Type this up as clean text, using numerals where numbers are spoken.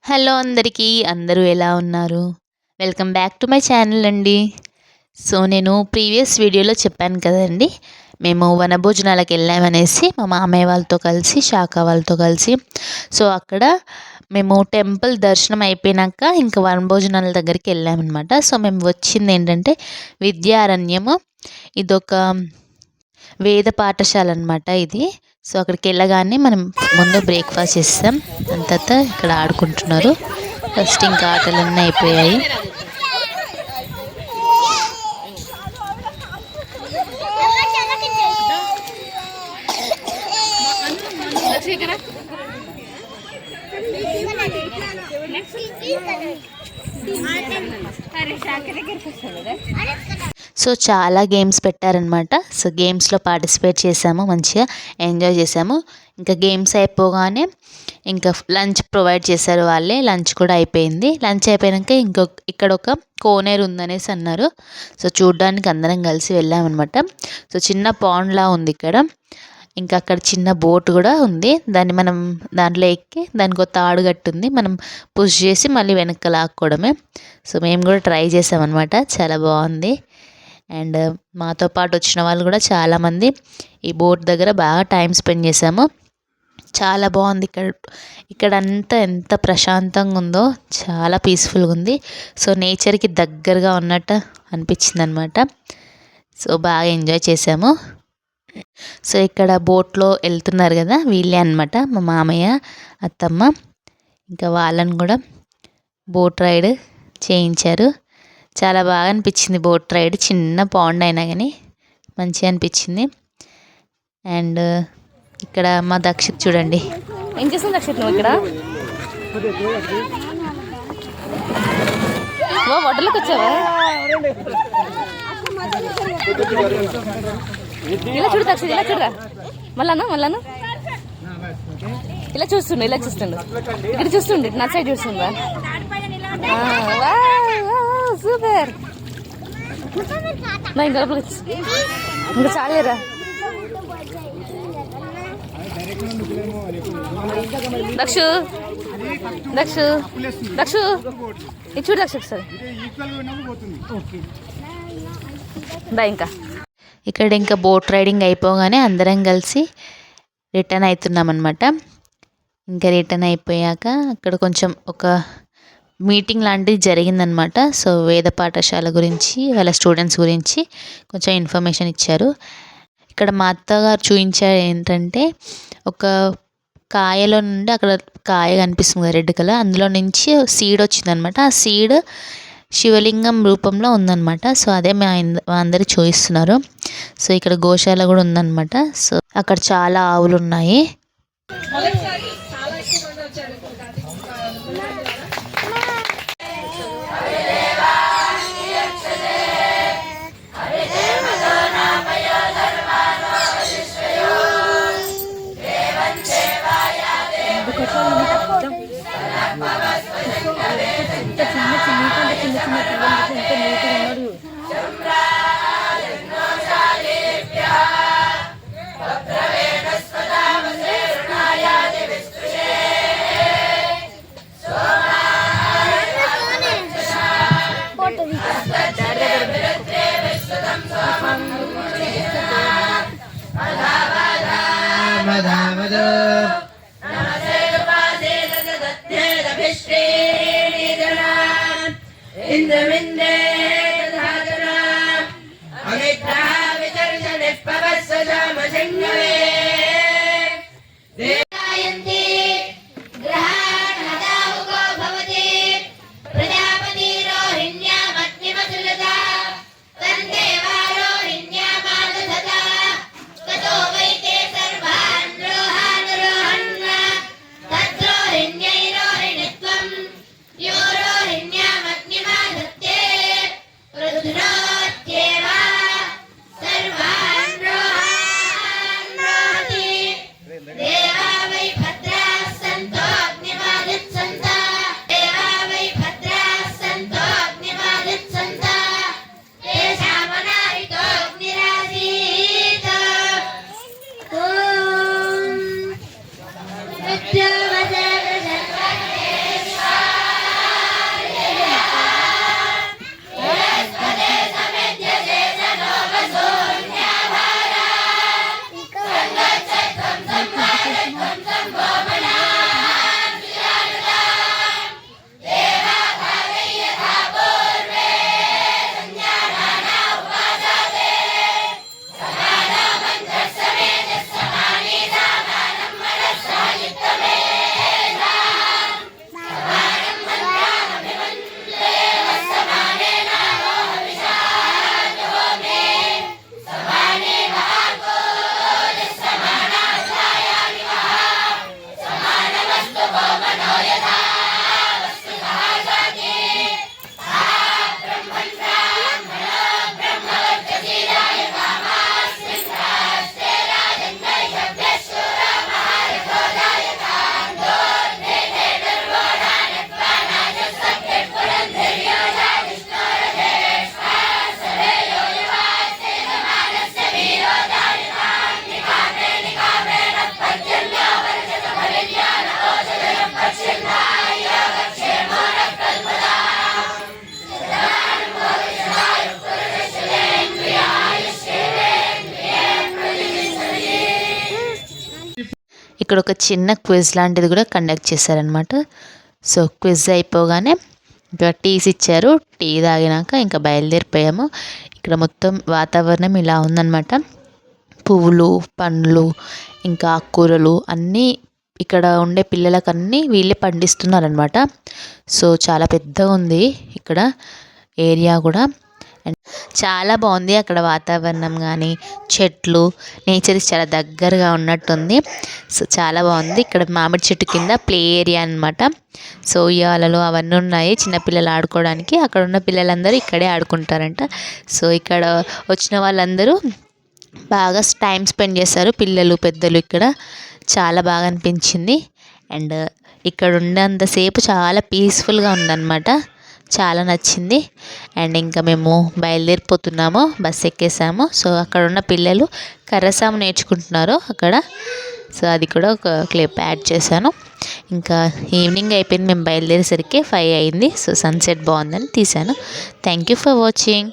Hello అందరికీ. అందరూ ఎలా ఉన్నారు? Welcome back to my channel అండి. సో, నేను ప్రీవియస్ వీడియోలో చెప్పాను కదండీ! మేము వనభోజనాలకెళ్ళామనేసి మా మామయ్య వాళ్ళతో కలిసి, శాఖ వాళ్ళతో కలిసి. సో, అక్కడ మేము టెంపుల్ దర్శనం అయిపోయినాక ఇంక వనభోజనాల దగ్గరికెళ్ళామనమాట. సో, మేము వచ్చిందేంటంటే విద్యారణ్యము. ఇదొక వేద పాఠశాల అనమాట ఇది. సో, అక్కడికెళ్ళగానే మనం ముందు బ్రేక్‌ఫాస్ట్ చేసేసాం. దాని తర్వాత ఇక్కడ ఆడుకుంటున్నారు. ఫస్ట్ ఇంకా ఆటలన్నీ అయిపోయాయి. సో, చాలా గేమ్స్ పెట్టారనమాట. సో, గేమ్స్‌లో పార్టిసిపేట్ చేసాము. మంచిగా ఎంజాయ్ చేసాము. ఇంకా గేమ్స్ అయిపోగానే ఇంకా లంచ్ ప్రొవైడ్ చేశారు వాళ్ళే. లంచ్ కూడా అయిపోయింది. లంచ్ అయిపోయాక ఇక్కడొక కోనేరు ఉందనేసి అన్నారు. సో, చూడ్డానికి అందరం కలిసి వెళ్ళామనమాట. సో, చిన్న పాండ్‌లా ఉంది ఇక్కడ. ఇంకా అక్కడ చిన్న బోట్ కూడా ఉంది. మనం దాంట్లో ఎక్కి దానికో తాడు కట్టుంది. మనం పుష్ చేసి మళ్ళీ వెనక్కి లాక్కోవడమే. సో, మేము కూడా ట్రై చేసామన్నమాట. చాలా బాగుంది. అండ్ మాతో పాటు వచ్చిన వాళ్ళు కూడా చాలామంది ఈ బోట్ దగ్గర బాగా టైం స్పెండ్ చేసాము. చాలా బాగుంది ఇక్కడంతా ఎంత ప్రశాంతంగా ఉందో, చాలా పీస్ఫుల్గా ఉంది. సో, నేచర్కి దగ్గరగా ఉన్నట్టు అనిపించింది అనమాట. సో, బాగా ఎంజాయ్ చేసాము. సో, ఇక్కడ బోట్లో వెళ్తున్నారు కదా, వీళ్ళే అనమాట మా మామయ్య, అత్తమ్మ. ఇంకా వాళ్ళని కూడా బోట్ రైడ్ చేయించారు. చాలా బాగా అనిపించింది బోట్ రైడ్. చిన్న పాండ్ అయినా కానీ మంచిగా అనిపించింది. అండ్ ఇక్కడ మా దక్షిత్ చూడండి ఏం చేస్తుంది. దక్షిత్ నువ్వు ఇక్కడ వాటర్లోకి వచ్చావా? ఇలా చూడు దక్షిత్, ఇలా చూడరా. మళ్ళాను ఇలా చూస్తుండు ఇక్కడ చూస్తుండు, నా సైడ్ చూస్తుందా? సూపర్. ఇంకా చాలేరా. దక్షు ఇది చూడు దక్షు ఒకసారి. ఇంకా బోట్ రైడింగ్ అయిపోగానే అందరం కలిసి రిటర్న్ అవుతున్నాం అనమాట. ఇంకా రిటర్న్ అయిపోయాక అక్కడ కొంచెం ఒక మీటింగ్ లాంటిది జరిగిందనమాట. సో, వేద పాఠశాల గురించి, వాళ్ళ స్టూడెంట్స్ గురించి కొంచెం ఇన్ఫర్మేషన్ ఇచ్చారు. ఇక్కడ మా అత్తగారు చూపించారు ఏంటంటే, ఒక కాయలో నుండి అక్కడ కాయ కనిపిస్తుంది కదా, రెడ్ కలర్, అందులో నుంచి సీడ్ వచ్చిందనమాట. ఆ సీడ్ శివలింగం రూపంలో ఉందన్నమాట. సో, అదే మా అందరికి చూపిస్తున్నారు. సో, ఇక్కడ గోశాల కూడా ఉందన్నమాట. సో, అక్కడ చాలా ఆవులు ఉన్నాయి. ఇక్కడ ఒక చిన్న క్విజ్ లాంటిది కూడా కండక్ట్ చేశారనమాట. సో క్విజ్ అయిపోగానే ఇంకా టీస్ ఇచ్చారు. టీ తాగినాక ఇంకా బయలుదేరిపోయాము. ఇక్కడ మొత్తం వాతావరణం ఇలా ఉందన్నమాట. పువ్వులు, పండ్లు, ఇంకా ఆకుకూరలు అన్నీ ఇక్కడ ఉండే పిల్లలకు అన్నీ వీళ్ళే పండిస్తున్నారనమాట. సో చాలా పెద్దగా ఉంది ఇక్కడ ఏరియా కూడా. అండ్ చాలా బాగుంది అక్కడ వాతావరణం కానీ, చెట్లు, నేచర్ చాలా దగ్గరగా ఉన్నట్టుంది. సో చాలా బాగుంది. ఇక్కడ మామిడి చెట్టు కింద ప్లే ఏరియా అనమాట. సో ఉయ్యాలలు అవన్నీ ఉన్నాయి చిన్నపిల్లలు ఆడుకోవడానికి. అక్కడ ఉన్న పిల్లలందరూ ఇక్కడే ఆడుకుంటారంట. సో ఇక్కడ వచ్చిన వాళ్ళందరూ బాగా టైం స్పెండ్ చేస్తారు, పిల్లలు పెద్దలు. ఇక్కడ చాలా బాగా అనిపించింది. అండ్ ఇక్కడ ఉన్నంతసేపు చాలా పీస్ఫుల్గా ఉందన్నమాట. చాలా నచ్చింది. అండ్ ఇంకా మేము బయలుదేరిపోతున్నాము, బస్ ఎక్కేసాము. సో అక్కడ ఉన్న పిల్లలు కర్రసాము నేర్చుకుంటున్నారు అక్కడ. సో అది కూడా ఒక క్లిప్ యాడ్ చేశాను. ఇంకా ఈవినింగ్ అయిపోయింది, మేము బయలుదేరేసరికి 5 అయింది. సో సన్సెట్ బాగుందని తీశాను. Thank you for watching.